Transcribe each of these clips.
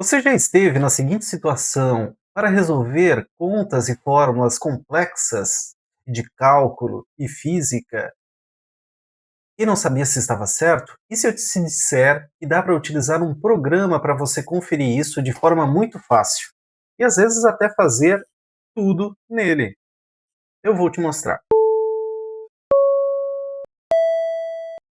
Você já esteve na seguinte situação: para resolver contas e fórmulas complexas de cálculo e física e não sabia se estava certo? E se eu te disser que dá para utilizar um programa para você conferir isso de forma muito fácil? E às vezes até fazer tudo nele. Eu vou te mostrar.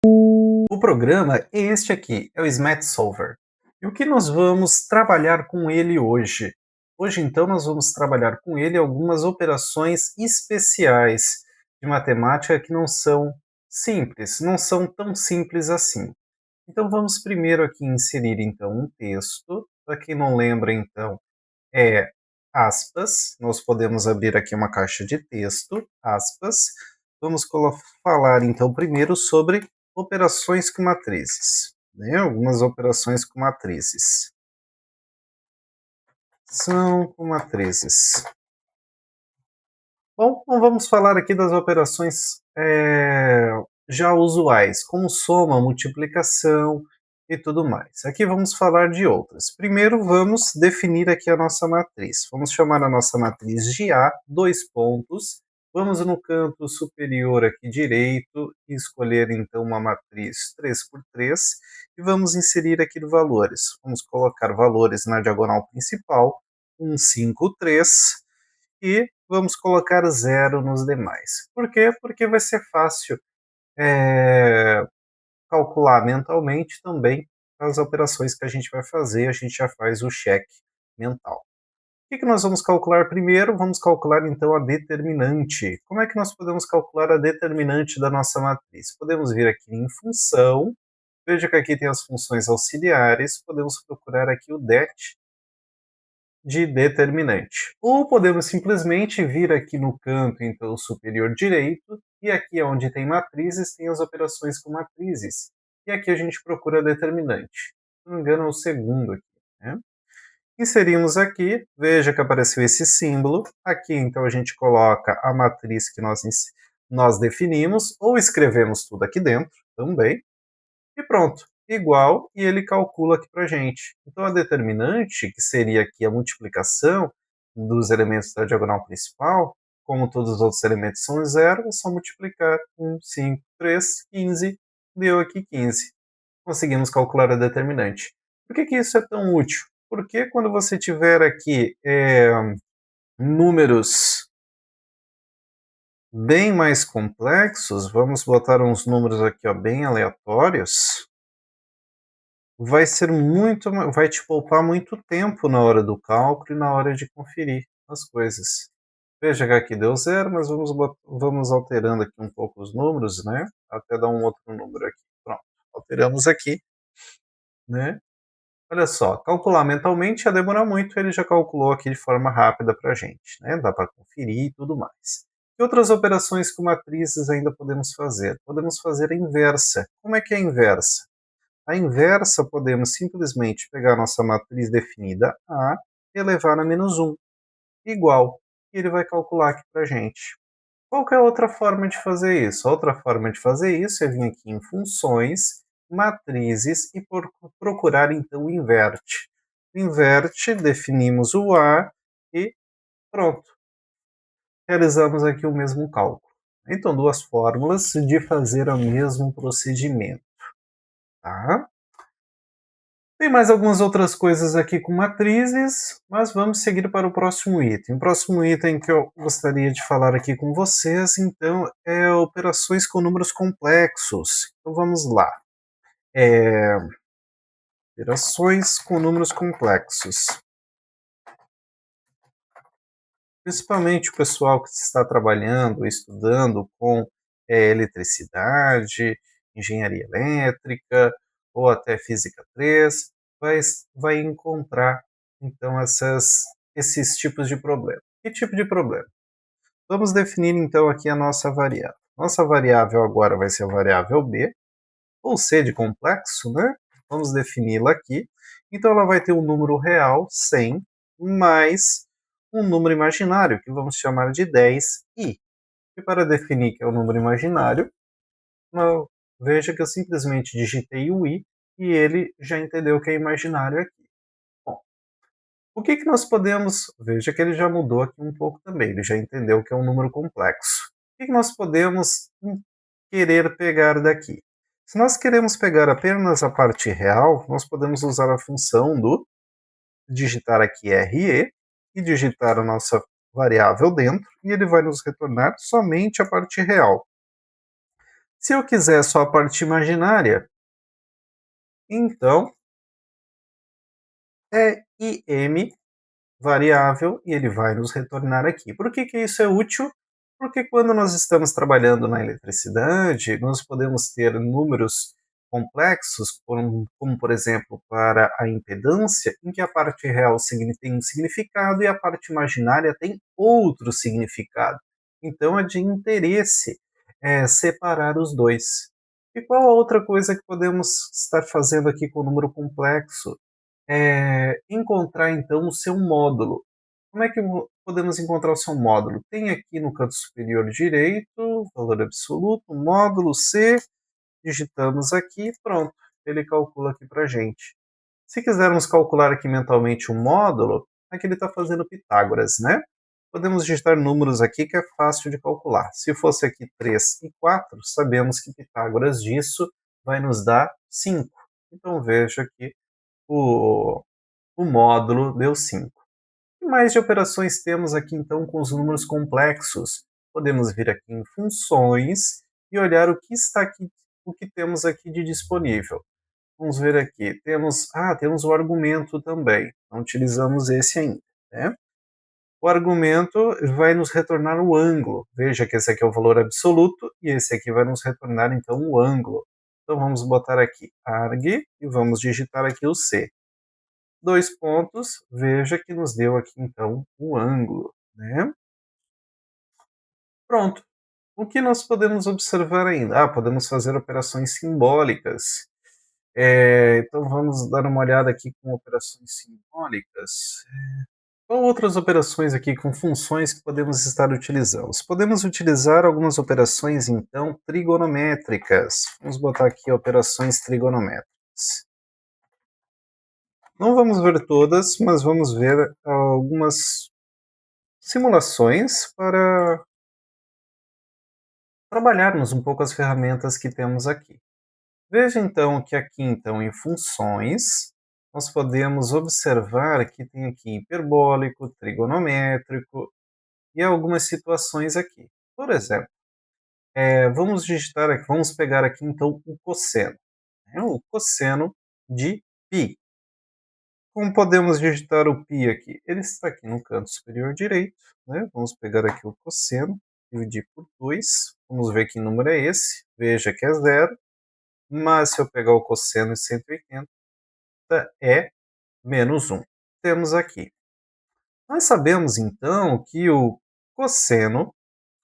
O programa é este aqui, é o Smart Solver. E o que nós vamos trabalhar com ele hoje? Hoje, então, nós vamos trabalhar com ele algumas operações especiais de matemática que não são simples, não são tão simples assim. Então, vamos primeiro aqui inserir então um texto. Para quem não lembra, então, é aspas. Nós podemos abrir aqui uma caixa de texto, aspas. Vamos falar então primeiro sobre operações com matrizes, né? Algumas operações com matrizes. São com matrizes. Bom, então vamos falar aqui das operações já usuais, como soma, multiplicação e tudo mais. Aqui vamos falar de outras. Primeiro vamos definir aqui a nossa matriz. Vamos chamar a nossa matriz de A, dois pontos. Vamos no canto superior aqui direito e escolher então uma matriz 3 por 3 e vamos inserir aqui valores. Vamos colocar valores na diagonal principal, 1, 5, 3 e vamos colocar zero nos demais. Por quê? Porque vai ser fácil calcular mentalmente também as operações que a gente vai fazer, a gente já faz o cheque mental. O que nós vamos calcular primeiro? Vamos calcular então a determinante. Como é que nós podemos calcular a determinante da nossa matriz? Podemos vir aqui em função, veja que aqui tem as funções auxiliares, podemos procurar aqui o det de determinante. Ou podemos simplesmente vir aqui no canto então superior direito e aqui onde tem matrizes tem as operações com matrizes. E aqui a gente procura determinante. Se não me engano é o segundo aqui, né? Inserimos aqui, veja que apareceu esse símbolo. Aqui então a gente coloca a matriz que nós definimos ou escrevemos tudo aqui dentro também. E pronto, igual, e ele calcula aqui para a gente. Então a determinante, que seria aqui a multiplicação dos elementos da diagonal principal, como todos os outros elementos são zero, é só multiplicar 1, 5, 3, 15, deu aqui 15. Conseguimos calcular a determinante. Por que isso é tão útil? Porque quando você tiver aqui números bem mais complexos, vamos botar uns números aqui ó, bem aleatórios, vai te poupar muito tempo na hora do cálculo e na hora de conferir as coisas. Veja que aqui deu zero, mas vamos alterando aqui um pouco os números, né? Até dar um outro número aqui. Pronto, alteramos aqui, né? Olha só, calcular mentalmente ia demorar muito, ele já calculou aqui de forma rápida para a gente, né? Dá para conferir e tudo mais. Que outras operações com matrizes ainda podemos fazer? Podemos fazer a inversa. Como é que é a inversa? A inversa, podemos simplesmente pegar nossa matriz definida A e elevar a menos 1, igual. E ele vai calcular aqui para a gente. Qual que é a outra forma de fazer isso? A outra forma de fazer isso é vir aqui em funções, matrizes e procurar então o inverte. Inverte, definimos o A e pronto. Realizamos aqui o mesmo cálculo. Então, duas fórmulas de fazer o mesmo procedimento. Tá? Tem mais algumas outras coisas aqui com matrizes, mas vamos seguir para o próximo item. O próximo item que eu gostaria de falar aqui com vocês, então, é operações com números complexos. Então vamos lá. Operações com números complexos. Principalmente o pessoal que está trabalhando, estudando com eletricidade, engenharia elétrica ou até física 3, vai encontrar então esses tipos de problema. Que tipo de problema? Vamos definir então aqui a nossa variável. Nossa variável agora vai ser a variável b, ou c de complexo, né? Vamos defini-la aqui. Então ela vai ter um número real, 100, mais um número imaginário, que vamos chamar de 10i. E para definir que é o número imaginário, veja que eu simplesmente digitei o i e ele já entendeu que é imaginário aqui. Bom, O que nós podemos... Veja que ele já mudou aqui um pouco também, ele já entendeu que é um número complexo. O que nós podemos querer pegar daqui? Se nós queremos pegar apenas a parte real, nós podemos usar a função do digitar aqui RE e digitar a nossa variável dentro, e ele vai nos retornar somente a parte real. Se eu quiser só a parte imaginária, então é IM variável e ele vai nos retornar aqui. Por que isso é útil? Porque quando nós estamos trabalhando na eletricidade, nós podemos ter números complexos, como por exemplo para a impedância, em que a parte real tem um significado e a parte imaginária tem outro significado. Então é de interesse separar os dois. E qual a outra coisa que podemos estar fazendo aqui com o número complexo? Encontrar então o seu módulo. Como é que podemos encontrar o seu módulo? Tem aqui no canto superior direito, valor absoluto, módulo C, digitamos aqui, pronto, ele calcula aqui para a gente. Se quisermos calcular aqui mentalmente um módulo, aqui ele está fazendo Pitágoras, né? Podemos digitar números aqui que é fácil de calcular. Se fosse aqui 3 e 4, sabemos que Pitágoras disso vai nos dar 5. Então veja aqui o módulo deu 5. O que mais de operações temos aqui então com os números complexos? Podemos vir aqui em funções e olhar o que está aqui, o que temos aqui de disponível. Vamos ver aqui, temos o argumento também, não utilizamos esse ainda, né? O argumento vai nos retornar o ângulo. Veja que esse aqui é o valor absoluto e esse aqui vai nos retornar então o ângulo. Então vamos botar aqui arg e vamos digitar aqui o C. 2 pontos, veja que nos deu aqui então o ângulo, né? Pronto. O que nós podemos observar ainda? Podemos fazer operações simbólicas. Então vamos dar uma olhada aqui com operações simbólicas. Qual outras operações aqui com funções que podemos estar utilizando? Podemos utilizar algumas operações então trigonométricas. Vamos botar aqui operações trigonométricas. Não vamos ver todas, mas vamos ver algumas simulações para trabalharmos um pouco as ferramentas que temos aqui. Veja então que aqui então em funções nós podemos observar que tem aqui hiperbólico, trigonométrico e algumas situações aqui. Por exemplo, vamos digitar aqui, vamos pegar aqui então o cosseno, né? O cosseno de π. Como podemos digitar o π aqui? Ele está aqui no canto superior direito, né? Vamos pegar aqui o cosseno, dividir por 2, vamos ver que número é esse, veja que é 0, mas se eu pegar o cosseno de 180, é menos 1. Temos aqui. Nós sabemos então que o cosseno,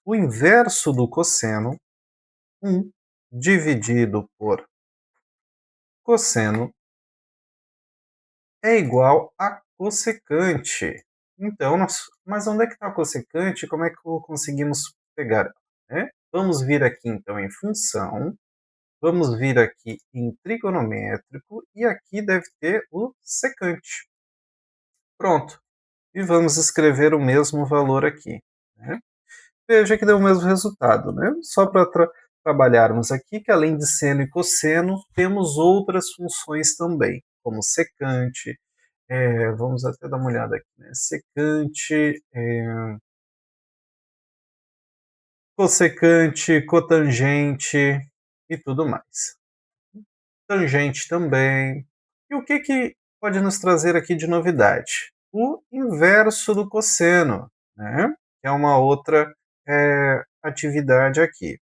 o inverso do cosseno, 1 dividido por cosseno, é igual a cossecante. Então, mas onde é que está a cossecante? Como é que conseguimos pegar? Né? Vamos vir aqui então em função, vamos vir aqui em trigonométrico e aqui deve ter o secante. Pronto. E vamos escrever o mesmo valor aqui. Né? Veja que deu o mesmo resultado. Né? Só para trabalharmos aqui que além de seno e cosseno, temos outras funções também, como secante, vamos até dar uma olhada aqui, né? Secante, cossecante, cotangente e tudo mais. Tangente também. E o que pode nos trazer aqui de novidade? O inverso do cosseno, né? Que é uma outra atividade aqui.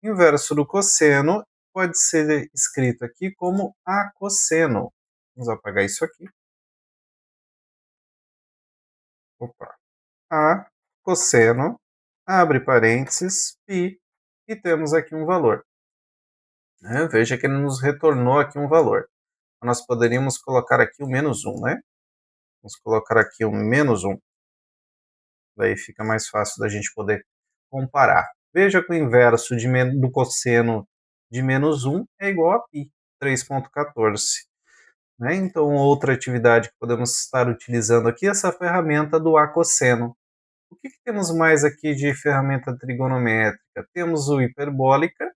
Inverso do cosseno pode ser escrito aqui como acosseno. Vamos apagar isso aqui. Opa. A cosseno, abre parênteses, π, e temos aqui um valor. Veja que ele nos retornou aqui um valor. Nós poderíamos colocar aqui o menos 1, né? Vamos colocar aqui o menos 1. Daí fica mais fácil da gente poder comparar. Veja que o inverso do cosseno de menos 1 é igual a π, 3,14. né? Então, outra atividade que podemos estar utilizando aqui é essa ferramenta do acosseno. O que temos mais aqui de ferramenta trigonométrica? Temos o hiperbólica,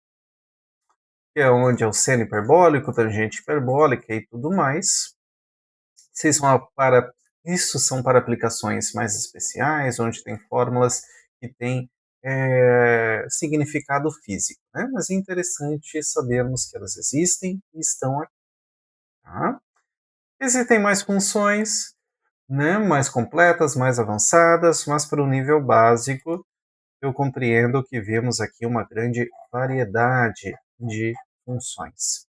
que é onde é o seno hiperbólico, tangente hiperbólica e tudo mais. Isso são para aplicações mais especiais, onde tem fórmulas que têm significado físico, né? Mas é interessante sabermos que elas existem e estão aqui. Tá? Existem mais funções, né, mais completas, mais avançadas, mas para o nível básico, eu compreendo que vemos aqui uma grande variedade de funções.